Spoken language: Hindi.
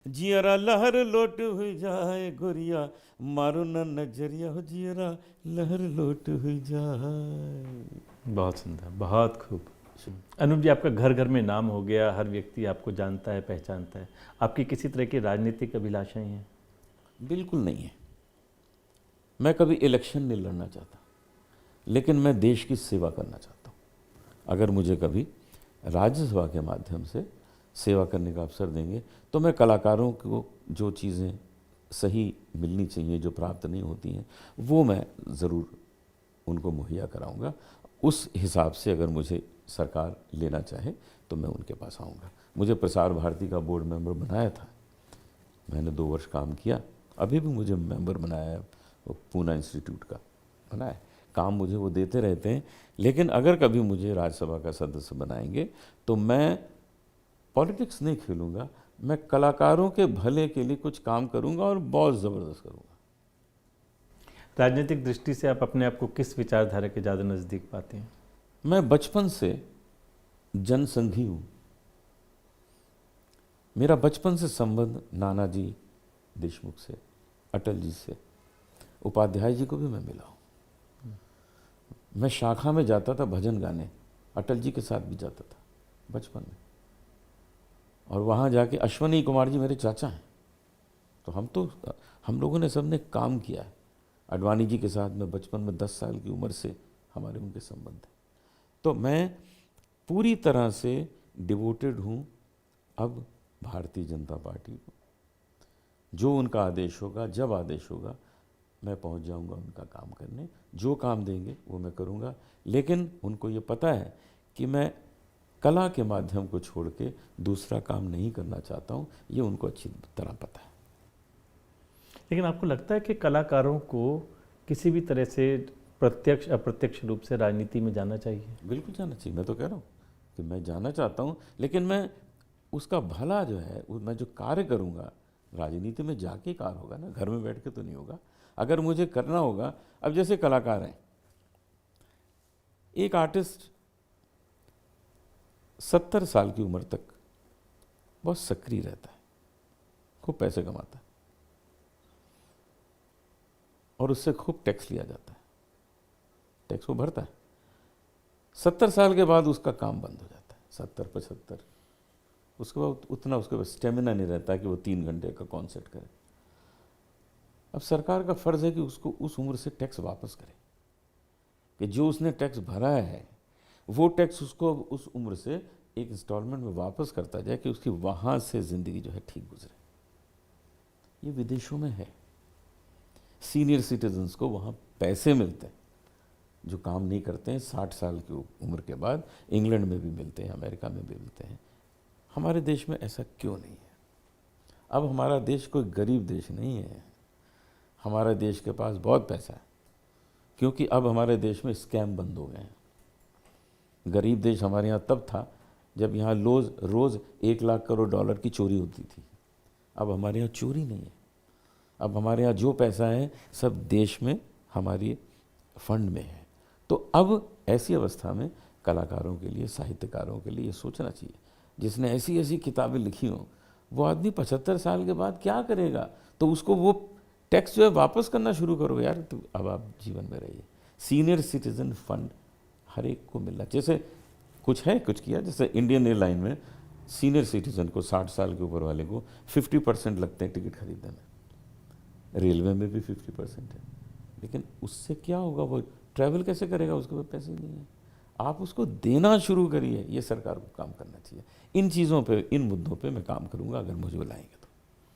जियरा लहर लोट हुई जाए गोरिया, मारो न नजरिया हो जियरा लहर लोट हुई जाए। बहुत सुंदर, बहुत खूब। अनूप जी, आपका घर घर में नाम हो गया, हर व्यक्ति आपको जानता है, पहचानता है। आपकी किसी तरह की राजनीतिक अभिलाषाएं हैं? बिल्कुल नहीं है। मैं कभी इलेक्शन नहीं लड़ना चाहता, लेकिन मैं देश की सेवा करना चाहता हूँ। अगर मुझे कभी राज्यसभा के माध्यम से सेवा करने का अवसर देंगे तो मैं कलाकारों को जो चीज़ें सही मिलनी चाहिए, जो प्राप्त नहीं होती हैं, वो मैं ज़रूर उनको मुहैया कराऊंगा। उस हिसाब से अगर मुझे सरकार लेना चाहे तो मैं उनके पास आऊँगा। मुझे प्रसार भारती का बोर्ड मेंबर बनाया था, मैंने 2 वर्ष काम किया। अभी भी मुझे मेंबर बनाया है, पूना इंस्टीट्यूट का बनाया। काम मुझे वो देते रहते हैं। लेकिन अगर कभी मुझे राज्यसभा का सदस्य बनाएंगे तो मैं पॉलिटिक्स नहीं खेलूँगा, मैं कलाकारों के भले के लिए कुछ काम करूँगा और बहुत ज़बरदस्त करूँगा। राजनीतिक दृष्टि से आप अपने आप को किस विचारधारा के ज़्यादा नज़दीक पाते हैं? मैं बचपन से जनसंघी हूँ। मेरा बचपन से संबंध नानाजी देशमुख से, अटल जी से, उपाध्याय जी को भी मैं मिला हूँ। मैं शाखा में जाता था भजन गाने, अटल जी के साथ भी जाता था बचपन में। और वहाँ जाके अश्वनी कुमार जी मेरे चाचा हैं, तो हम लोगों ने सबने काम किया है। अडवाणी जी के साथ मैं बचपन में 10 साल की उम्र से हमारे उनके संबंध हैं। तो मैं पूरी तरह से डिवोटेड हूँ अब भारतीय जनता पार्टी को। जो उनका आदेश होगा, जब आदेश होगा, मैं पहुंच जाऊंगा उनका काम करने। जो काम देंगे वो मैं करूंगा। लेकिन उनको ये पता है कि मैं कला के माध्यम को छोड़ के दूसरा काम नहीं करना चाहता हूं, ये उनको अच्छी तरह पता है। लेकिन आपको लगता है कि कलाकारों को किसी भी तरह से प्रत्यक्ष अप्रत्यक्ष रूप से राजनीति में जाना चाहिए? बिल्कुल जाना चाहिए। मैं तो कह रहा हूँ कि मैं जाना चाहता हूँ, लेकिन मैं उसका भला जो है, मैं जो कार्य करूँगा, राजनीति में जाके कार्य होगा ना, घर में बैठ के तो नहीं होगा। अगर मुझे करना होगा, अब जैसे कलाकार हैं, एक आर्टिस्ट 70 साल की उम्र तक बहुत सक्रिय रहता है, खूब पैसे कमाता है और उससे खूब टैक्स लिया जाता है, टैक्स वो भरता है। 70 साल के बाद उसका काम बंद हो जाता है, 70-75। उसके बाद उतना उसके पास स्टेमिना नहीं रहता कि वो 3 घंटे का कॉन्सर्ट करे। अब सरकार का फर्ज है कि उसको उस उम्र से टैक्स वापस करे, कि जो उसने टैक्स भरा है वो टैक्स उसको उस उम्र से एक इंस्टॉलमेंट में वापस करता जाए, कि उसकी वहाँ से ज़िंदगी जो है ठीक गुजरे। ये विदेशों में है। सीनियर सिटीजन्स को वहाँ पैसे मिलते हैं जो काम नहीं करते हैं 60 साल की उम्र के बाद। इंग्लैंड में भी मिलते हैं, अमेरिका में भी मिलते हैं। हमारे देश में ऐसा क्यों नहीं है? अब हमारा देश कोई गरीब देश नहीं है, हमारे देश के पास बहुत पैसा है, क्योंकि अब हमारे देश में स्कैम बंद हो गए हैं। गरीब देश हमारे यहाँ तब था जब यहाँ रोज़ 1 लाख करोड़ डॉलर की चोरी होती थी। अब हमारे यहाँ चोरी नहीं है। अब हमारे यहाँ जो पैसा है सब देश में हमारी फंड में है। तो अब ऐसी अवस्था में कलाकारों के लिए, साहित्यकारों के लिए ये सोचना चाहिए, जिसने ऐसी ऐसी किताबें लिखी हों, वो आदमी 75 साल के बाद क्या करेगा? तो उसको वो टैक्स जो है वापस करना शुरू करो यार, तो अब आप जीवन में रहिए। सीनियर सिटीजन फंड हर एक को मिलना, जैसे कुछ है, कुछ किया। जैसे इंडियन एयरलाइन में सीनियर सिटीजन को, 60 साल के ऊपर वाले को 50% लगते हैं टिकट खरीदने में। रेलवे में भी 50% है। लेकिन उससे क्या होगा? वो ट्रैवल कैसे करेगा? उसके पास पैसे नहीं है। आप उसको देना शुरू करिए। ये सरकार को काम करना चाहिए। इन चीज़ों पे, इन मुद्दों पे मैं काम करूँगा अगर मुझे बुलाएंगे।